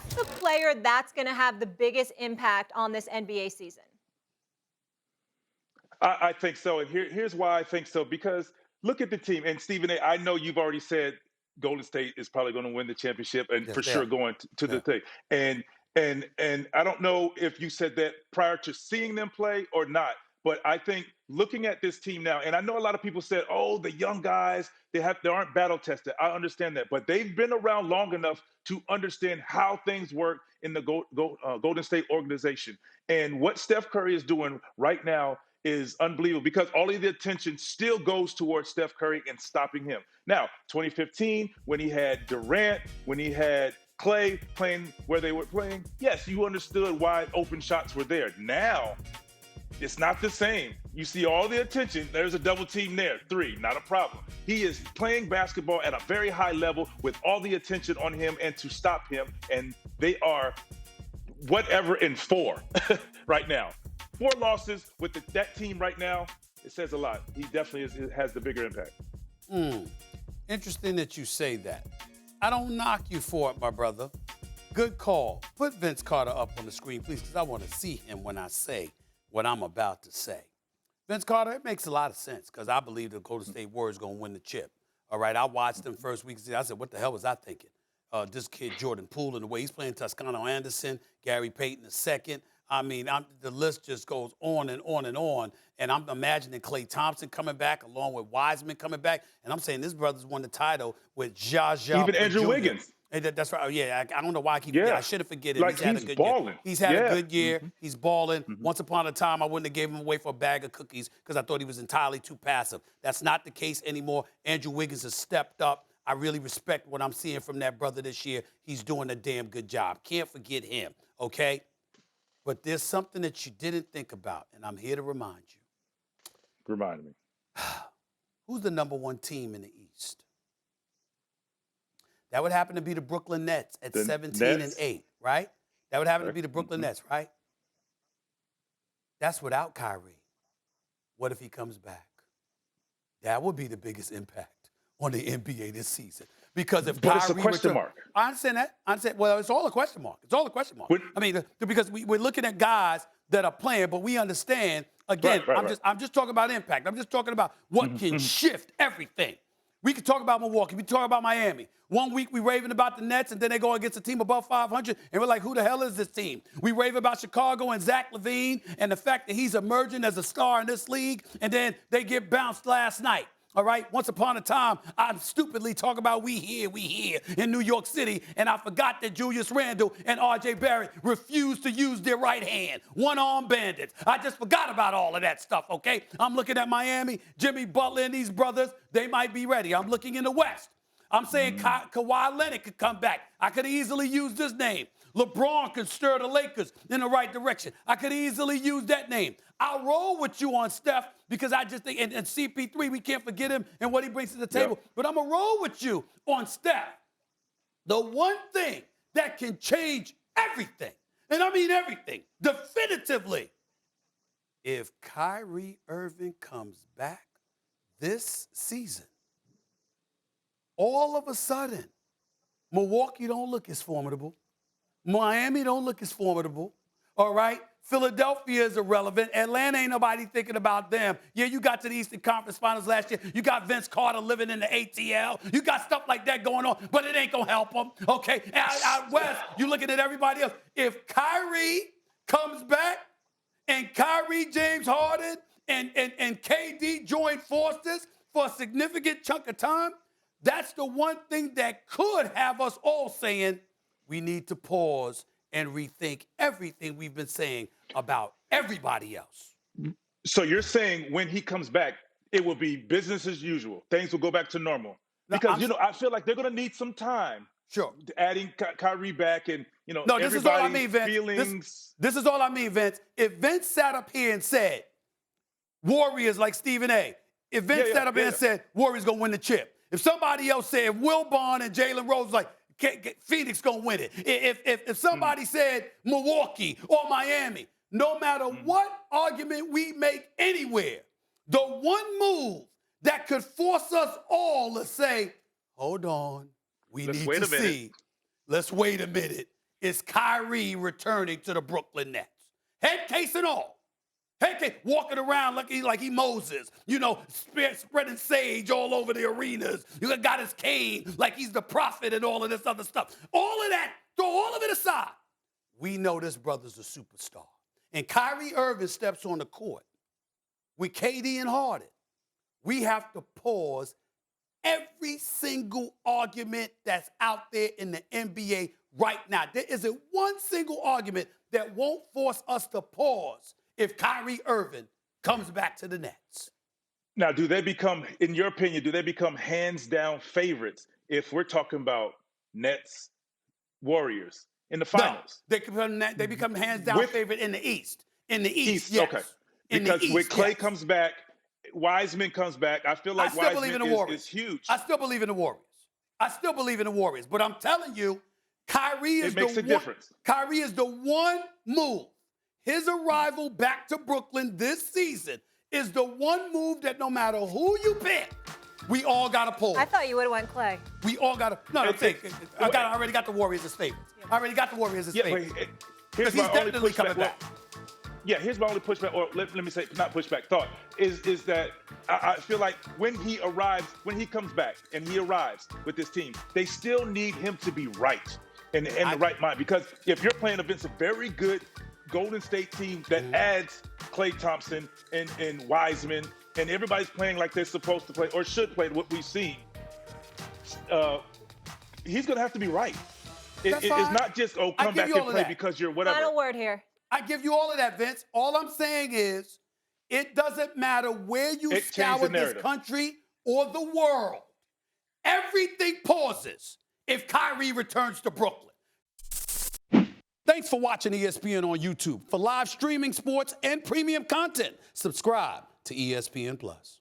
Steph the player that's going to have the biggest impact on this NBA season? I think so, and here's why I think so. Because look at the team, and Stephen A. I know you've already said Golden State is probably going to win the championship, and Yes, for they sure are. going to the Yeah. thing. And I don't know if you said that prior to seeing them play or not, but I think looking at this team now, and I know a lot of people said, "Oh, the young guys, they aren't battle tested." I understand that, but they've been around long enough to understand how things work in the Golden State organization, and what Steph Curry is doing right now is unbelievable because all of the attention still goes towards Steph Curry and stopping him. Now, 2015, when he had Durant, when he had Clay playing where they were playing, yes, you understood why open shots were there. Now, it's not the same. You see all the attention. There's a double team there. Three, not a problem. He is playing basketball at a very high level with all the attention on him and to stop him. And they are whatever in four right now. Four losses with that team right now, it says a lot. He definitely has the bigger impact. Interesting that you say that. I don't knock you for it, my brother. Good call. Put Vince Carter up on the screen, please, because I want to see him when I say what I'm about to say. Vince Carter, it makes a lot of sense because I believe the Golden State Warriors going to win the chip. All right, I watched them first week. I said, what the hell was I thinking? This kid, Jordan Poole, and the way he's playing Toscano Anderson, Gary Payton II. I mean, the list just goes on and on and on. And I'm imagining Klay Thompson coming back along with Wiseman coming back. And I'm saying this brother's won the title with Ja Even Play Andrew Jr. Wiggins. And that's right. Oh, yeah, I don't know why I keep Yeah. I shouldn't forget it. Like He's had a he's good balling. year. He's had a Yeah. good year. He's balling. Once upon a time, I wouldn't have gave him away for a bag of cookies because I thought he was entirely too passive. That's not the case anymore. Andrew Wiggins has stepped up. I really respect what I'm seeing from that brother this year. He's doing a damn good job. Can't forget him, okay? But there's something that you didn't think about, and I'm here to remind you. Remind me. Who's the number one team in the East? That would happen to be the Brooklyn Nets at The 17 Nets? and 8, right? That would happen to Okay. be the Brooklyn Nets, right? That's without Kyrie. What if he comes back? That would be the biggest impact on the NBA this season. Because if But it's a Kyrie question mark. I understand that. I understand. Well, it's all a question mark. It's all a question mark. When- I mean, because we're looking at guys that are playing, but we understand. Again, Right. I'm just talking about impact. I'm just talking about what can shift everything. We can talk about Milwaukee. We can talk about Miami. One week we raving about the Nets, and then they go against a team above 500, and we're like, who the hell is this team? We rave about Chicago and Zach LaVine and the fact that he's emerging as a star in this league, and then they get bounced last night. All right, once upon a time, I'm stupidly talking about we here in New York City, and I forgot that Julius Randle and R.J. Barrett refused to use their right hand, one-arm bandits. I just forgot about all of that stuff, okay? I'm looking at Miami, Jimmy Butler and these brothers, they might be ready. I'm looking in the West. I'm saying Kawhi Leonard could come back. I could easily use this name. LeBron could stir the Lakers in the right direction. I could easily use that name. I'll roll with you on Steph because I just think, and CP3, we can't forget him and what he brings to the table. Yep. But I'm going to roll with you on Steph. The one thing that can change everything, and I mean everything, definitively, if Kyrie Irving comes back this season, all of a sudden, Milwaukee don't look as formidable. Miami don't look as formidable. All right? Philadelphia is irrelevant. Atlanta ain't nobody thinking about them. Yeah, you got to the Eastern Conference Finals last year. You got Vince Carter living in the ATL. You got stuff like that going on, but it ain't going to help them. Okay? Out West, you looking at everybody else. If Kyrie comes back and Kyrie, James Harden, and KD join forces for a significant chunk of time, that's the one thing that could have us all saying we need to pause and rethink everything we've been saying about everybody else. So you're saying when he comes back, it will be business as usual. Things will go back to normal. No, Because, I feel like they're going to need some time Sure. adding Kyrie back and, No, this is all I everybody's mean, Vince. feelings. This is all I mean, Vince. If Vince sat up here and said, Warriors like Stephen A., if Vince sat up here and said, Warriors going to win the chip. If somebody else said, if Will Bond and Jalen Rose like, Phoenix going to win it. If somebody said Milwaukee or Miami, no matter what argument we make anywhere, the one move that could force us all to say, hold on, we Let's need wait to a minute. see. Let's wait a minute. is Kyrie returning to the Brooklyn Nets. Head case and all. Head case, walking around like he Moses, spreading sage all over the arenas. You got his cane like he's the prophet and all of this other stuff. All of that, throw all of it aside. We know this brother's a superstar. And Kyrie Irving steps on the court with KD and Harden. We have to pause every single argument that's out there in the NBA right now. There isn't one single argument that won't force us to pause if Kyrie Irving comes back to the Nets. Now, do they become, in your opinion, do they become hands down favorites if we're talking about Nets, Warriors in the finals? No, they become hands down favorite in the East. In the East, yes. Okay. Because when Clay comes back, Wiseman comes back. I feel like Wiseman is huge. I still believe in the Warriors. But I'm telling you, Kyrie is Kyrie is the one move. His arrival back to Brooklyn this season is the one move that no matter who you pick, we all got to pull. I thought you would have went Clay. We all got to. No, I already got the Warriors as favorites. I already got the Warriors as favorites. Here's he's my only definitely pushback. coming back. Yeah, here's my only pushback, or let me say, not pushback, thought, is that I feel like when he comes back and he arrives with this team, they still need him to be right and in the right mind. Because if you're playing against a very good Golden State team that adds Klay Thompson and Wiseman, and everybody's playing like they're supposed to play or should play, what we've seen, he's going to have to be right. It's not just, come back and play because you're whatever. Final word here. I give you all of that, Vince. All I'm saying is it doesn't matter where you scour this country or the world. Everything pauses if Kyrie returns to Brooklyn. Thanks for watching ESPN on YouTube. For live streaming sports and premium content, subscribe to ESPN+.